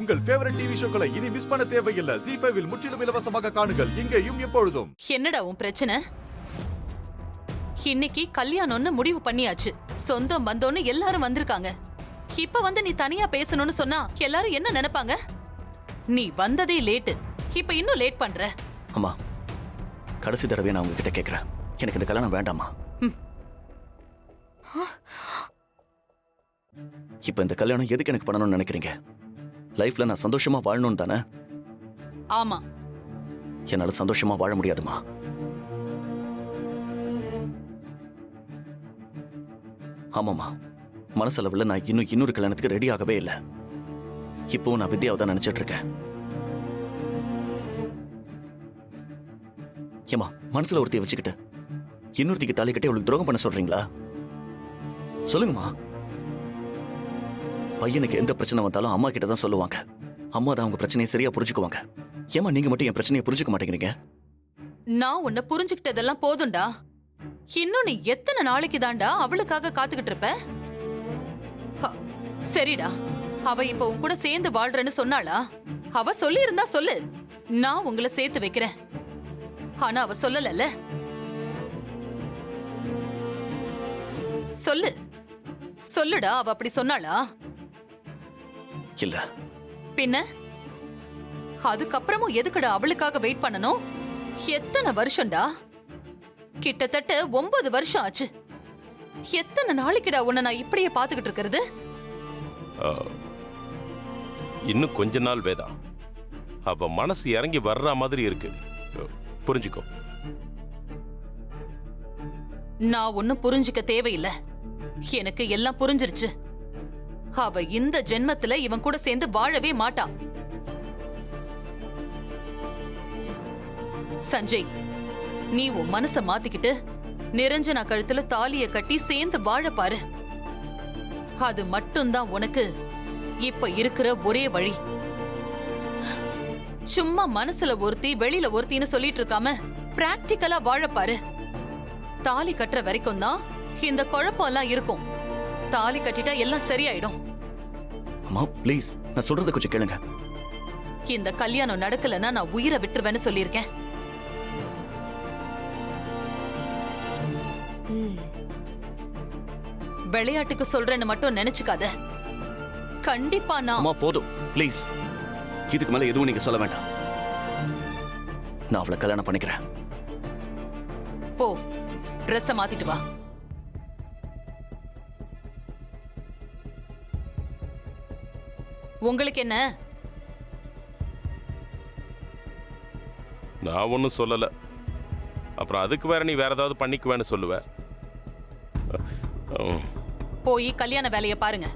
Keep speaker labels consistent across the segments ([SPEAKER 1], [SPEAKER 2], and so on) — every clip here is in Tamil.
[SPEAKER 1] உங்கள் ஃபேவரட் டிவி ஷோக்களை இனி மிஸ் பண்ண தேவையில்லை. ZEE5 இல் முற்றிலும் இலவசமாக காணுங்கள், இங்கேயும் எப்பொழுதும்.
[SPEAKER 2] என்னடா உன் பிரச்சனை? இன்னைக்கு கல்யாணம்னு முடிவு பண்ணியாச்சு. சொந்தம் பந்தம்னு எல்லாரும் வந்திருக்காங்க. இப்ப வந்து நீ தனியா பேசணும்னு சொன்னா எல்லாரும் என்ன நினைப்பாங்க? நீ வந்ததே லேட்டு, இப்ப இன்னும் லேட் பண்ற.
[SPEAKER 3] அம்மா, கடைசி தடவை நான் உங்ககிட்ட கேட்கிறேன், எனக்கு இந்த கல்யாணம் வேண்டாமா? இப்ப இந்த கல்யாணம் எதுக்கு எனக்கு பண்ணணும்னு நினைக்கிறீங்க? லைஃப்ல நான் சந்தோஷமா வாழணும் தானே?
[SPEAKER 2] ஆமா.
[SPEAKER 3] என்னால சந்தோஷமா வாழ முடியாதுமா. ஆமாமா, மனசளவுல நான் இன்னொரு கல்யாணத்துக்கு ரெடி ஆகவே இல்லை. இப்போ நான் வித்யாவை தான் நினைச்சிட்டு இருக்கேன். ஏமா, மனசுல ஒருத்தைய வச்சுக்கிட்டு இன்னொருத்திக்கு தாலி கட்டி அவளுக்கு துரோகம் பண்ண சொல்றீங்களா? சொல்லுங்கம்மா. பையனுக்கு எந்த பிரச்சனை வந்தாலும் அம்மா கிட்ட தான் சொல்லுவாங்க. அம்மா தான் அவங்க பிரச்சனையை சரியா புரிஞ்சுக்குவாங்க. ஏமா நீங்க மட்டும் என் பிரச்சனையை புரிஞ்சுக்க மாட்டேங்கிறீங்க?
[SPEAKER 2] நான் உன்னை புரிஞ்சுக்கிட்டதெல்லாம் போதும்டா. இன்னும் நீ எத்தனை நாளைக்கு தான்டா அவளுக்காக காத்துக்கிட்டு இருப்ப? சரிடா, அவ இப்ப உன் கூட சேர்ந்து வாழ்றேன்னு சொன்னாளா? அவ சொல்லி இருந்தா சொல்லு, நான் உங்களை சேர்த்து வைக்கிறேன். ஆனா அவ சொல்லல. சொல்லு, சொல்லுடா, அவ அப்படி சொன்னாளா?
[SPEAKER 3] இல்ல.
[SPEAKER 2] பின்ன அதுக்கப்புறமும் எதுக்குடா அவளுக்காக வெயிட் பண்ணணும்? எத்தனை வருஷம்டா? கிட்டத்தட்ட 9 வருஷம் ஆச்சு. எத்தனை நாளைக்குடா உன்னை நான் இப்படியே பாத்துக்கிட்டு இருக்கிறது?
[SPEAKER 4] இன்னும் கொஞ்ச நாள் வேதா, அவ மனசு இறங்கி வர்ற மாதிரி இருக்கு, புரிஞ்சுக்கோ.
[SPEAKER 2] நான் ஒன்னும் புரிஞ்சுக்க தேவையில்லை, எனக்கு எல்லாம் புரிஞ்சிருச்சு. அவ இந்த ஜென்மத்துல இவன் கூட சேர்ந்து வாழவே மாட்டான். சஞ்சய், நீ உன் மனச மாத்திக்கிட்டு நிரஞ்சனா கழுத்துல தாலிய கட்டி சேர்ந்து வாழ பாரு. அது மட்டும்தான் உனக்கு இப்ப இருக்கிற ஒரே வழி. சும்மா மனசுல ஒருத்தி வெளியில ஒருத்தின்னு சொல்லிட்டு இருக்காம பிராக்டிக்கலா வாழ பாரு. தாலி கட்டுற வரைக்கும் தான் இந்த குழப்பம் எல்லாம் இருக்கும். தாலி கட்டிட்டா எல்லாம் சரியாயிடும்.
[SPEAKER 3] அம்மா ப்ளீஸ், நான் சொல்றத கொஞ்சம் கேளுங்க.
[SPEAKER 2] இந்த கல்யாணம் நடக்கலன்னா நான் உயிரை விட்டுருவேன்னு சொல்லியிருக்கேன். விளையாட்டுக்கு சொல்றேன்னு மட்டும் நினைச்சுக்காத. கண்டிப்பா நான்.
[SPEAKER 3] அம்மா போதும் ப்ளீஸ், இதுக்கு மேல எதுவும் நீங்க சொல்ல வேண்டாம். நான் அவளை கல்யாணம் பண்ணிக்கிறேன்.
[SPEAKER 2] போ, ட்ரெஸ்ஸ மாத்திட்டு வா. உங்களுக்கு என்ன?
[SPEAKER 4] நான் ஒன்னும் சொல்லல. அப்புறம் அதுக்கு வேற நீ வேற ஏதாவது பண்ணிக்குவேன்னு சொல்லுவ.
[SPEAKER 2] போய் கல்யாண வேலையை பாருங்க.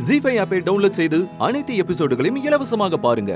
[SPEAKER 1] ZEE5 ஆப்பை டவுன்லோட் செய்து அனைத்து எபிசோடுகளையும் இலவசமாக பாருங்க.